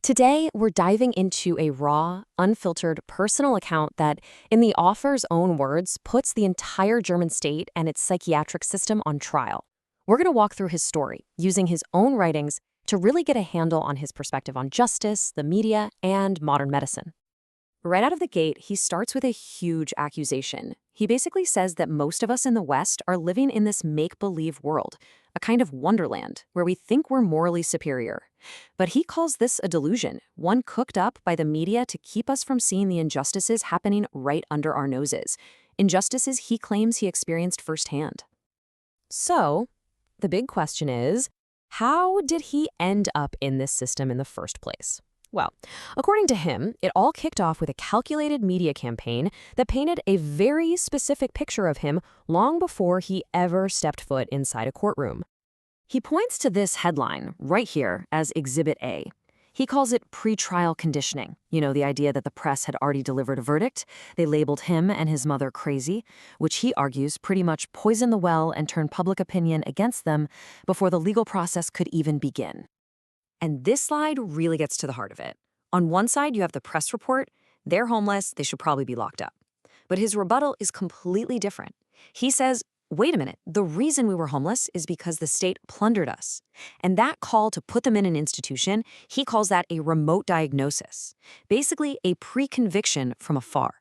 Today, we're diving into a raw, unfiltered personal account that, in the author's own words, puts the entire German state and its psychiatric system on trial. We're going to walk through his story, using his own writings to really get a handle on his perspective on justice, the media, and modern medicine. Right out of the gate, he starts with a huge accusation. He basically says that most of us in the West are living in this make-believe world, a kind of wonderland where we think we're morally superior. But he calls this a delusion, one cooked up by the media to keep us from seeing the injustices happening right under our noses, injustices he claims he experienced firsthand. So, the big question is, how did he end up in this system in the first place? Well, according to him, it all kicked off with a calculated media campaign that painted a very specific picture of him long before he ever stepped foot inside a courtroom. He points to this headline right here as Exhibit A. He calls it pretrial conditioning. You know, the idea that the press had already delivered a verdict. They labeled him and his mother crazy, which he argues pretty much poisoned the well and turned public opinion against them before the legal process could even begin. And this slide really gets to the heart of it. On one side, you have the press report. They're homeless. They should probably be locked up. But his rebuttal is completely different. He says, wait a minute, the reason we were homeless is because the state plundered us. And that call to put them in an institution, he calls that a remote diagnosis, basically a pre-conviction from afar.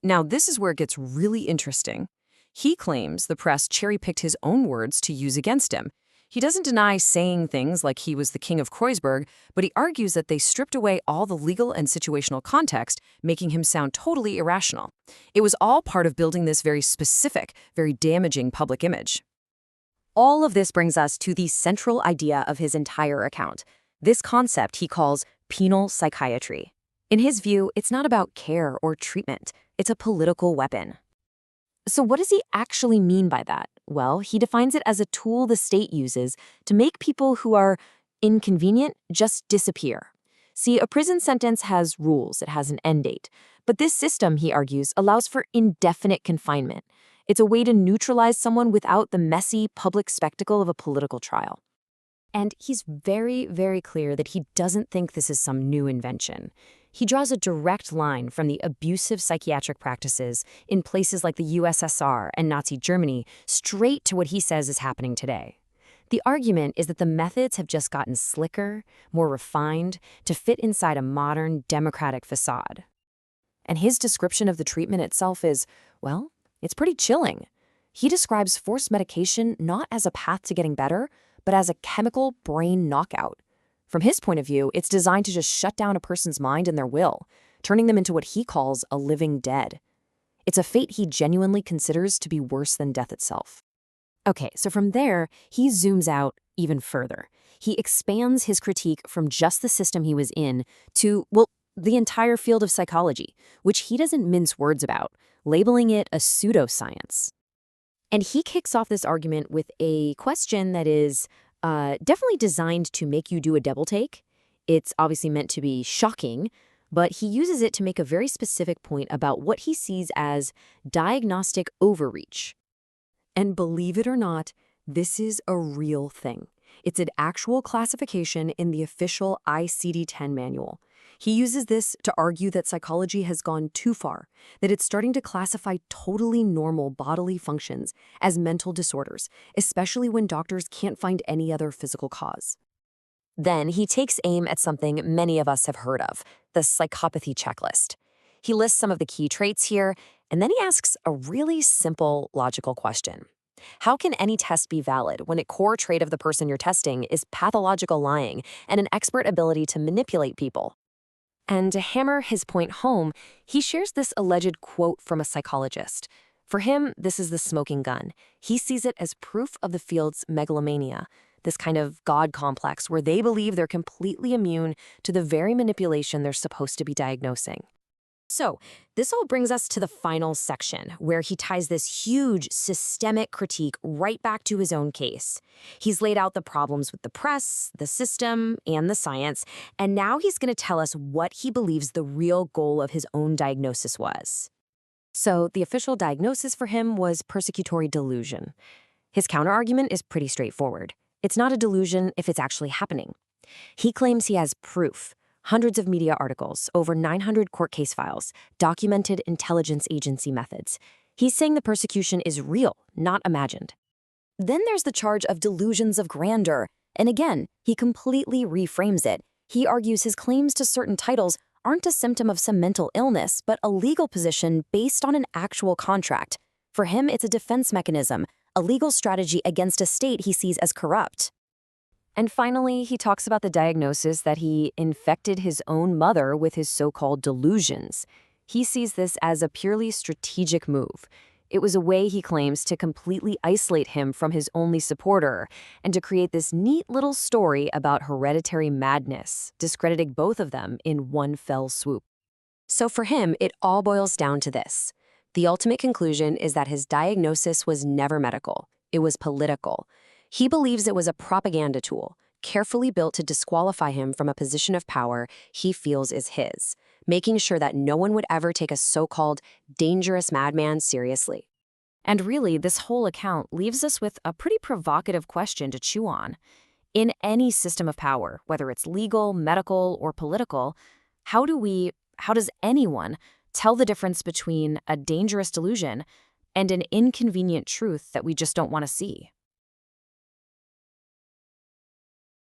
Now, this is where it gets really interesting. He claims the press cherry-picked his own words to use against him. He doesn't deny saying things like he was the king of Kreuzberg, but he argues that they stripped away all the legal and situational context, making him sound totally irrational. It was all part of building this very specific, very damaging public image. All of this brings us to the central idea of his entire account. This concept he calls penal psychiatry. In his view, it's not about care or treatment. It's a political weapon. So what does he actually mean by that? Well, he defines it as a tool the state uses to make people who are inconvenient just disappear. See, a prison sentence has rules, it has an end date. But this system, he argues, allows for indefinite confinement. It's a way to neutralize someone without the messy public spectacle of a political trial. And he's very, very clear that he doesn't think this is some new invention. He draws a direct line from the abusive psychiatric practices in places like the USSR and Nazi Germany straight to what he says is happening today. The argument is that the methods have just gotten slicker, more refined, to fit inside a modern, democratic facade. And his description of the treatment itself is, well, it's pretty chilling. He describes forced medication not as a path to getting better, but as a chemical brain knockout. From his point of view, it's designed to just shut down a person's mind and their will, turning them into what he calls a living dead. It's a fate he genuinely considers to be worse than death itself. Okay, so from there, he zooms out even further. He expands his critique from just the system he was in to, well, the entire field of psychology, which he doesn't mince words about, labeling it a pseudoscience. And he kicks off this argument with a question that is definitely designed to make you do a double take. It's obviously meant to be shocking, but he uses it to make a very specific point about what he sees as diagnostic overreach. And believe it or not, this is a real thing. It's an actual classification in the official ICD-10 manual. He uses this to argue that psychology has gone too far, that it's starting to classify totally normal bodily functions as mental disorders, especially when doctors can't find any other physical cause. Then he takes aim at something many of us have heard of, the psychopathy checklist. He lists some of the key traits here, and then he asks a really simple, logical question. How can any test be valid when a core trait of the person you're testing is pathological lying and an expert ability to manipulate people? And to hammer his point home, he shares this alleged quote from a psychologist. For him, this is the smoking gun. He sees it as proof of the field's megalomania, this kind of God complex where they believe they're completely immune to the very manipulation they're supposed to be diagnosing. So, this all brings us to the final section, where he ties this huge systemic critique right back to his own case. He's laid out the problems with the press, the system, and the science, and now he's going to tell us what he believes the real goal of his own diagnosis was. So, the official diagnosis for him was persecutory delusion. His counterargument is pretty straightforward. It's not a delusion if it's actually happening. He claims he has proof, Hundreds of media articles, over 900 court case files, documented intelligence agency methods. He's saying the persecution is real, not imagined. Then there's the charge of delusions of grandeur. And again, he completely reframes it. He argues his claims to certain titles aren't a symptom of some mental illness, but a legal position based on an actual contract. For him, it's a defense mechanism, a legal strategy against a state he sees as corrupt. And finally, he talks about the diagnosis that he infected his own mother with his so-called delusions. He sees this as a purely strategic move. It was a way, he claims, to completely isolate him from his only supporter and to create this neat little story about hereditary madness, discrediting both of them in one fell swoop. So for him, it all boils down to this. The ultimate conclusion is that his diagnosis was never medical. It was political. He believes it was a propaganda tool, carefully built to disqualify him from a position of power he feels is his, making sure that no one would ever take a so-called dangerous madman seriously. And really, this whole account leaves us with a pretty provocative question to chew on. In any system of power, whether it's legal, medical, or political, how does anyone tell the difference between a dangerous delusion and an inconvenient truth that we just don't want to see?